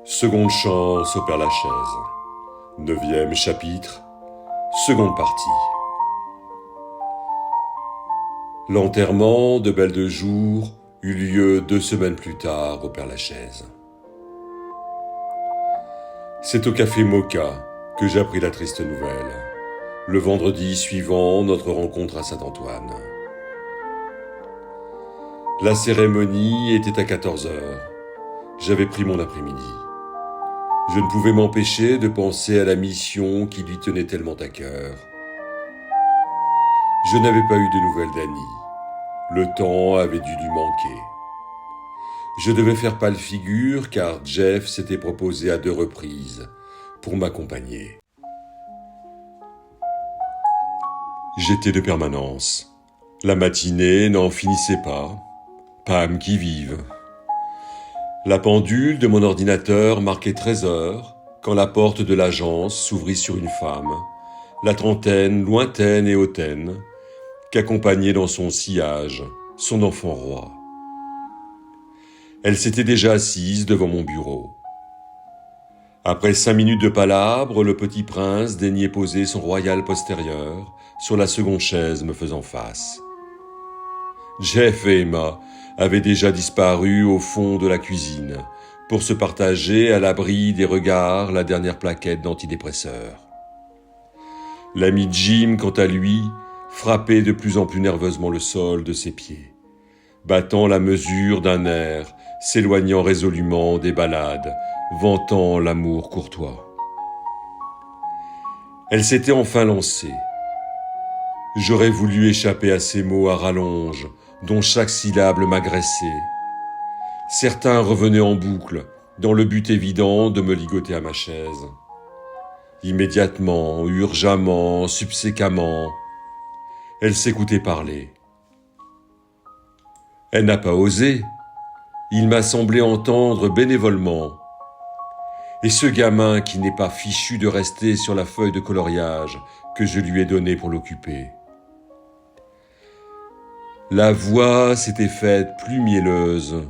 Seconde chance au Père-Lachaise. 9e chapitre, seconde partie. L'enterrement de Belle de Jour eut lieu 2 semaines plus tard au Père-Lachaise. C'est au café Moka que j'appris la triste nouvelle, le vendredi suivant notre rencontre à Saint-Antoine. La cérémonie était à 14h. J'avais pris mon après-midi. Je ne pouvais m'empêcher de penser à la mission qui lui tenait tellement à cœur. Je n'avais pas eu de nouvelles d'Annie. Le temps avait dû lui manquer. Je devais faire pâle figure car Jeff s'était proposé à 2 reprises pour m'accompagner. J'étais de permanence. La matinée n'en finissait pas. Pam qui vive. La pendule de mon ordinateur marquait 13h quand la porte de l'agence s'ouvrit sur une femme, la trentaine lointaine et hautaine, qu'accompagnait dans son sillage son enfant roi. Elle s'était déjà assise devant mon bureau. Après 5 minutes de palabre, le petit prince daignait poser son royal postérieur sur la seconde chaise me faisant face. Jeff et Emma avaient déjà disparu au fond de la cuisine pour se partager à l'abri des regards la dernière plaquette d'antidépresseur. L'ami Jim, quant à lui, frappait de plus en plus nerveusement le sol de ses pieds, battant la mesure d'un air, s'éloignant résolument des ballades, vantant l'amour courtois. Elle s'était enfin lancée. J'aurais voulu échapper à ces mots à rallonge, dont chaque syllabe m'agressait. Certains revenaient en boucle, dans le but évident de me ligoter à ma chaise. Immédiatement, urgemment, subséquemment, elle s'écoutait parler. Elle n'a pas osé. Il m'a semblé entendre bénévolement. Et ce gamin qui n'est pas fichu de rester sur la feuille de coloriage que je lui ai donnée pour l'occuper. La voix s'était faite plus mielleuse.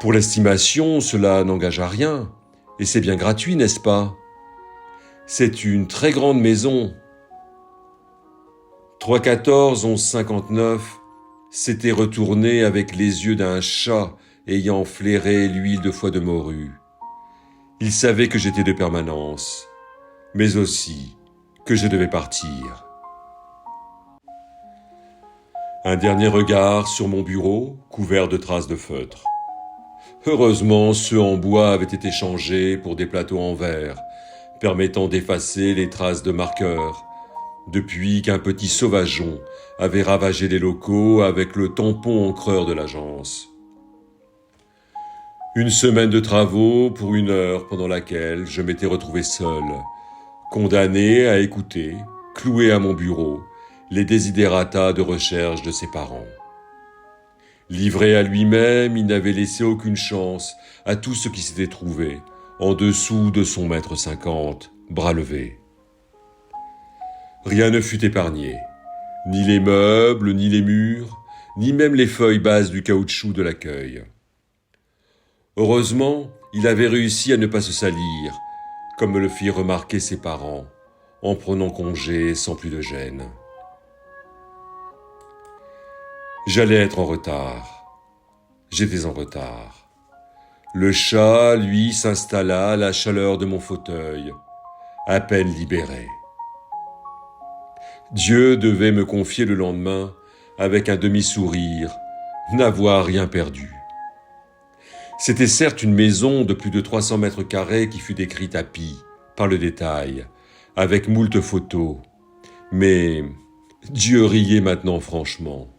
Pour l'estimation, cela n'engage à rien, et c'est bien gratuit, n'est-ce pas? C'est une très grande maison. 314 1159 s'était retourné avec les yeux d'un chat ayant flairé l'huile de foie de morue. Il savait que j'étais de permanence, mais aussi que je devais partir. Un dernier regard sur mon bureau, couvert de traces de feutre. Heureusement, ceux en bois avaient été changés pour des plateaux en verre, permettant d'effacer les traces de marqueurs, depuis qu'un petit sauvageon avait ravagé les locaux avec le tampon encreur de l'agence. Une semaine de travaux pour 1 heure pendant laquelle je m'étais retrouvé seul, condamné à écouter, cloué à mon bureau, les desiderata de recherche de ses parents. Livré à lui-même, il n'avait laissé aucune chance à tout ce qui s'était trouvé en dessous de son 1,50 m, bras levés. Rien ne fut épargné, ni les meubles, ni les murs, ni même les feuilles basses du caoutchouc de l'accueil. Heureusement, il avait réussi à ne pas se salir, comme me le firent remarquer ses parents, en prenant congé sans plus de gêne. J'allais être en retard. J'étais en retard. Le chat, lui, s'installa à la chaleur de mon fauteuil, à peine libéré. Dieu devait me confier le lendemain, avec un demi-sourire, n'avoir rien perdu. C'était certes une maison de plus de 300 mètres carrés qui fut décrite à pis, par le détail, avec moult photos. Mais Dieu riait maintenant franchement.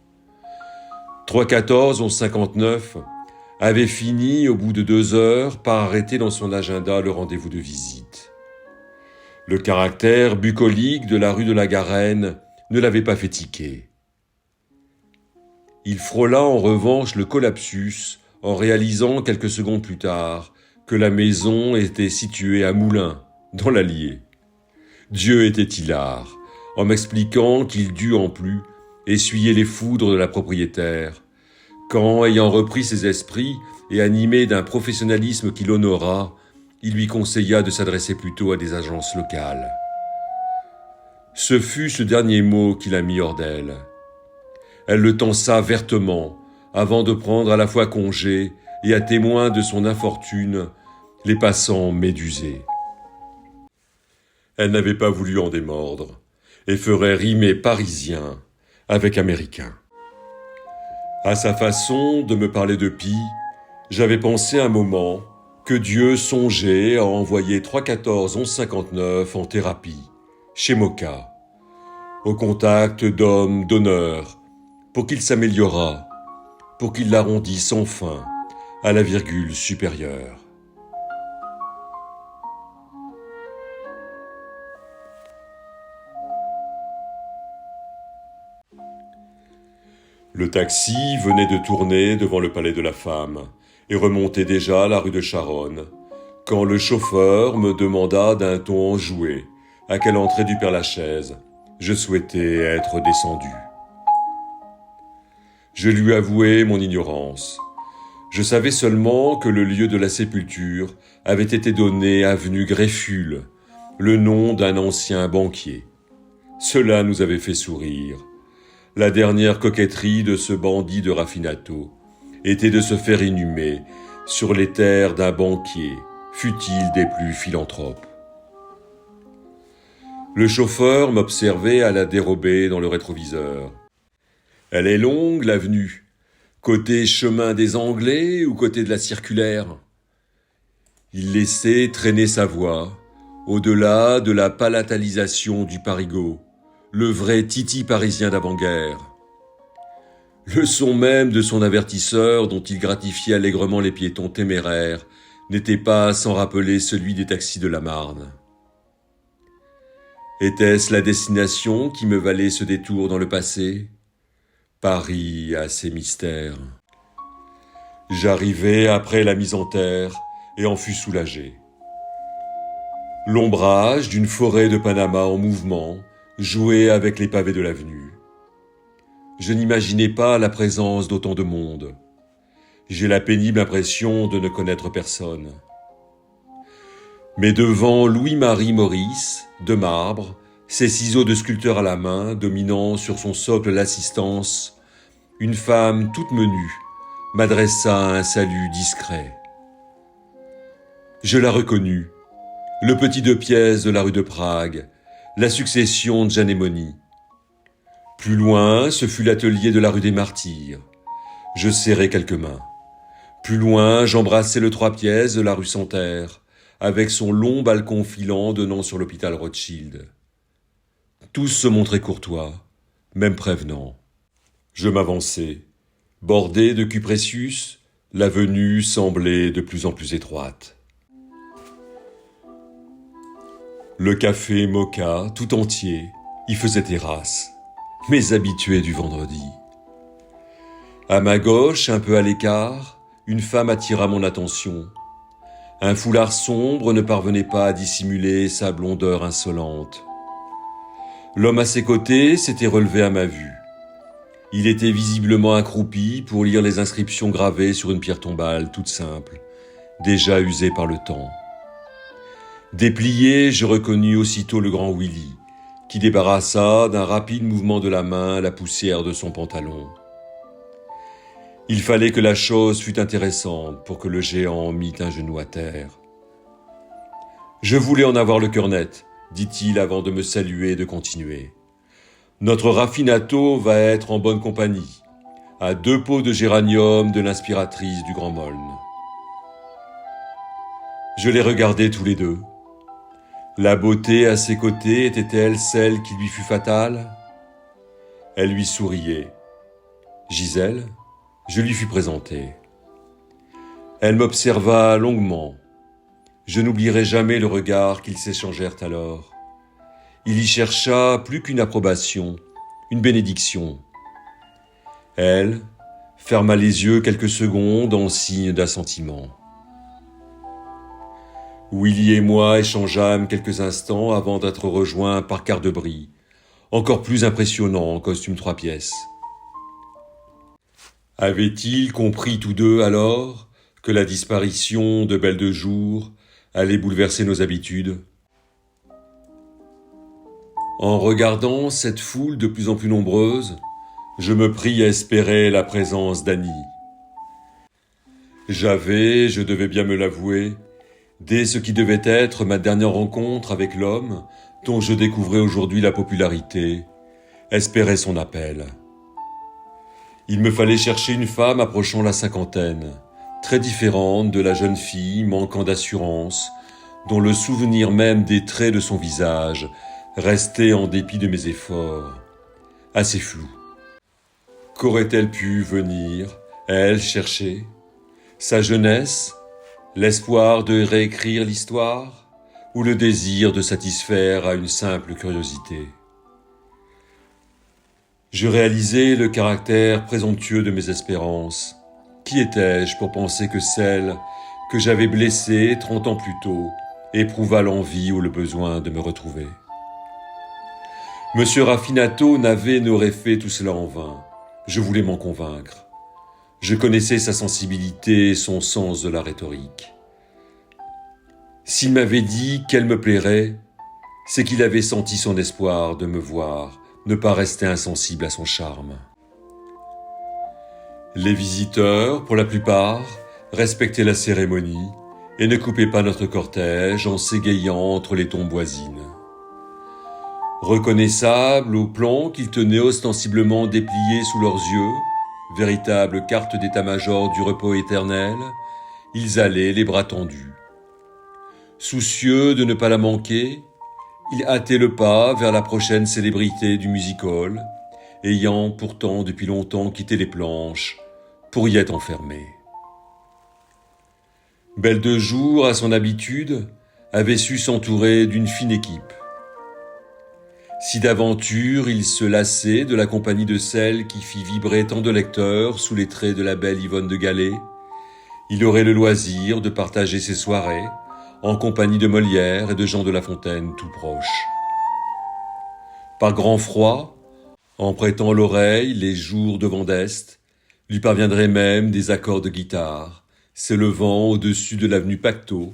314 1159 avait fini, au bout de 2 heures, par arrêter dans son agenda le rendez-vous de visite. Le caractère bucolique de la rue de la Garenne ne l'avait pas fait tiquer. Il frôla en revanche le collapsus en réalisant quelques secondes plus tard que la maison était située à Moulins, dans l'Allier. Dieu était hilar, en m'expliquant qu'il dut en plus essuyer les foudres de la propriétaire, quand, ayant repris ses esprits et animé d'un professionnalisme qui l'honora, il lui conseilla de s'adresser plutôt à des agences locales. Ce fut ce dernier mot qui la mit hors d'elle. Elle le tensa vertement, avant de prendre à la fois congé et à témoin de son infortune, les passants médusés. Elle n'avait pas voulu en démordre, et ferait rimer parisien avec américain. À sa façon de me parler de Pi, j'avais pensé un moment que Dieu songeait à envoyer 3-14-11-59 en thérapie, chez Moka, au contact d'hommes d'honneur, pour qu'il s'améliorât, pour qu'il l'arrondisse enfin à la virgule supérieure. Le taxi venait de tourner devant le palais de la femme et remontait déjà la rue de Charonne, quand le chauffeur me demanda d'un ton enjoué à quelle entrée du Père-Lachaise je souhaitais être descendu. Je lui avouai mon ignorance. Je savais seulement que le lieu de la sépulture avait été donné avenue Greffule, le nom d'un ancien banquier. Cela nous avait fait sourire. La dernière coquetterie de ce bandit de raffinato était de se faire inhumer sur les terres d'un banquier, fût-il des plus philanthropes. Le chauffeur m'observait à la dérobée dans le rétroviseur. « Elle est longue, l'avenue, côté chemin des Anglais ou côté de la circulaire ?» Il laissait traîner sa voix, au-delà de la palatalisation du parigot, le vrai titi parisien d'avant-guerre. Le son même de son avertisseur, dont il gratifiait allègrement les piétons téméraires, n'était pas sans rappeler celui des taxis de la Marne. Était-ce la destination qui me valait ce détour dans le passé ? Paris a ses mystères. J'arrivai après la mise en terre et en fus soulagé. L'ombrage d'une forêt de Panama en mouvement jouait avec les pavés de l'avenue. Je n'imaginais pas la présence d'autant de monde. J'ai la pénible impression de ne connaître personne. Mais devant Louis-Marie Maurice, de marbre, ses ciseaux de sculpteur à la main, dominant sur son socle l'assistance, une femme toute menue m'adressa un salut discret. Je la reconnus, le petit 2 pièces de la rue de Prague, la succession de Janemoni. Plus loin, ce fut l'atelier de la rue des Martyrs. Je serrai quelques mains. Plus loin, j'embrassai le 3 pièces de la rue Santerre, avec son long balcon filant donnant sur l'hôpital Rothschild. Tous se montraient courtois, même prévenants. Je m'avançai. Bordée de Cupressius, l'avenue semblait de plus en plus étroite. Le café Moka, tout entier, y faisait terrasse, mes habitués du vendredi. À ma gauche, un peu à l'écart, une femme attira mon attention. Un foulard sombre ne parvenait pas à dissimuler sa blondeur insolente. L'homme à ses côtés s'était relevé à ma vue. Il était visiblement accroupi pour lire les inscriptions gravées sur une pierre tombale toute simple, déjà usée par le temps. Déplié, je reconnus aussitôt le grand Willy, qui débarrassa d'un rapide mouvement de la main la poussière de son pantalon. Il fallait que la chose fût intéressante pour que le géant mît un genou à terre. « Je voulais en avoir le cœur net », dit-il avant de me saluer et de continuer. « Notre raffinato va être en bonne compagnie, à 2 pots de géranium de l'inspiratrice du Grand Moln. » Je les regardais tous les deux. La beauté à ses côtés était-elle celle qui lui fut fatale ? Elle lui souriait. Gisèle, je lui fus présenté. Elle m'observa longuement. Je n'oublierai jamais le regard qu'ils s'échangèrent alors. Il y chercha plus qu'une approbation, une bénédiction. Elle ferma les yeux quelques secondes en signe d'assentiment. Willy et moi échangeâmes quelques instants avant d'être rejoints par Cardebris, encore plus impressionnant en costume 3 pièces. Avaient-ils compris tous deux alors que la disparition de Belle de Jour allait bouleverser nos habitudes. En regardant cette foule de plus en plus nombreuse, je me pris à espérer la présence d'Annie. J'avais, je devais bien me l'avouer, dès ce qui devait être ma dernière rencontre avec l'homme dont je découvrais aujourd'hui la popularité, espéré son appel. Il me fallait chercher une femme approchant la cinquantaine, très différente de la jeune fille manquant d'assurance, dont le souvenir même des traits de son visage restait en dépit de mes efforts, assez flou. Qu'aurait-elle pu venir, elle, chercher? Sa jeunesse, l'espoir de réécrire l'histoire, ou le désir de satisfaire à une simple curiosité? Je réalisais le caractère présomptueux de mes espérances. Qui étais-je pour penser que celle que j'avais blessée 30 ans plus tôt éprouva l'envie ou le besoin de me retrouver? Monsieur Raffinato n'aurait fait tout cela en vain. Je voulais m'en convaincre. Je connaissais sa sensibilité et son sens de la rhétorique. S'il m'avait dit qu'elle me plairait, c'est qu'il avait senti son espoir de me voir, ne pas rester insensible à son charme. Les visiteurs, pour la plupart, respectaient la cérémonie et ne coupaient pas notre cortège en s'égayant entre les tombes voisines. Reconnaissables au plan qu'ils tenaient ostensiblement dépliés sous leurs yeux, véritable carte d'état-major du repos éternel, ils allaient les bras tendus. Soucieux de ne pas la manquer, ils hâtaient le pas vers la prochaine célébrité du music-hall, ayant pourtant depuis longtemps quitté les planches pour y être enfermés. Belle de Jour, à son habitude, avait su s'entourer d'une fine équipe. Si d'aventure il se lassait de la compagnie de celle qui fit vibrer tant de lecteurs sous les traits de la belle Yvonne de Gallet, il aurait le loisir de partager ses soirées en compagnie de Molière et de Jean de La Fontaine tout proches. Par grand froid, en prêtant l'oreille les jours de vent d'Est, lui parviendraient même des accords de guitare, s'élevant au-dessus de l'avenue Pacteau,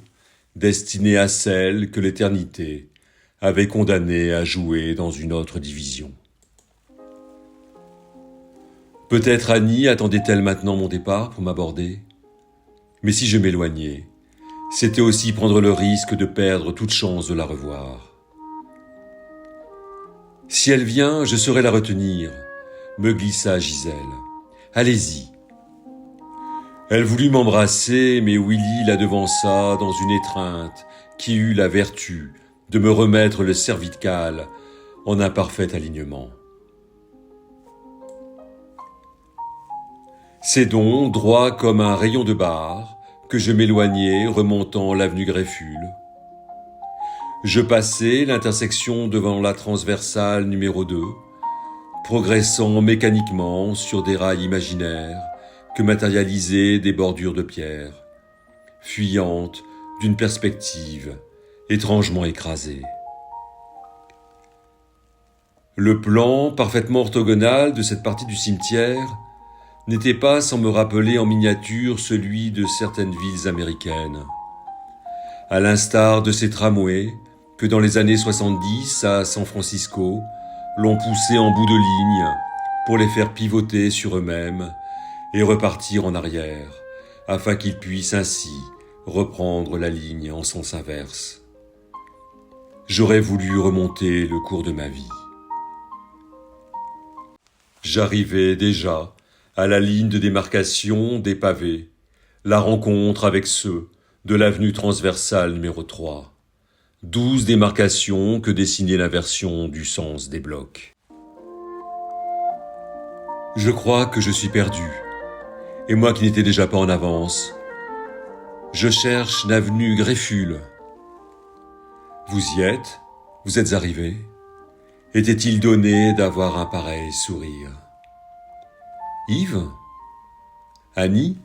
destinée à celle que l'éternité avait condamné à jouer dans une autre division. Peut-être Annie attendait-elle maintenant mon départ pour m'aborder? Mais si je m'éloignais, c'était aussi prendre le risque de perdre toute chance de la revoir. Si elle vient, je saurai la retenir, me glissa Gisèle. Allez-y. Elle voulut m'embrasser, mais Willy la devança dans une étreinte qui eut la vertu de me remettre le cervical en un parfait alignement. C'est donc droit comme un rayon de barre que je m'éloignai remontant l'avenue Greffule. Je passai l'intersection devant la transversale numéro 2, progressant mécaniquement sur des rails imaginaires que matérialisaient des bordures de pierre, fuyantes d'une perspective étrangement écrasée. Le plan parfaitement orthogonal de cette partie du cimetière n'était pas sans me rappeler en miniature celui de certaines villes américaines. À l'instar de ces tramways que dans les années 70 à San Francisco, l'on poussait en bout de ligne pour les faire pivoter sur eux-mêmes et repartir en arrière, afin qu'ils puissent ainsi reprendre la ligne en sens inverse. J'aurais voulu remonter le cours de ma vie. J'arrivais déjà à la ligne de démarcation des pavés, la rencontre avec ceux de l'avenue transversale numéro 3. 12 démarcations que dessinait l'inversion du sens des blocs. Je crois que je suis perdu, et moi qui n'étais déjà pas en avance. Je cherche l'avenue Greffule. Vous y êtes? Vous êtes arrivé? Était-il donné d'avoir un pareil sourire? Yves? Annie?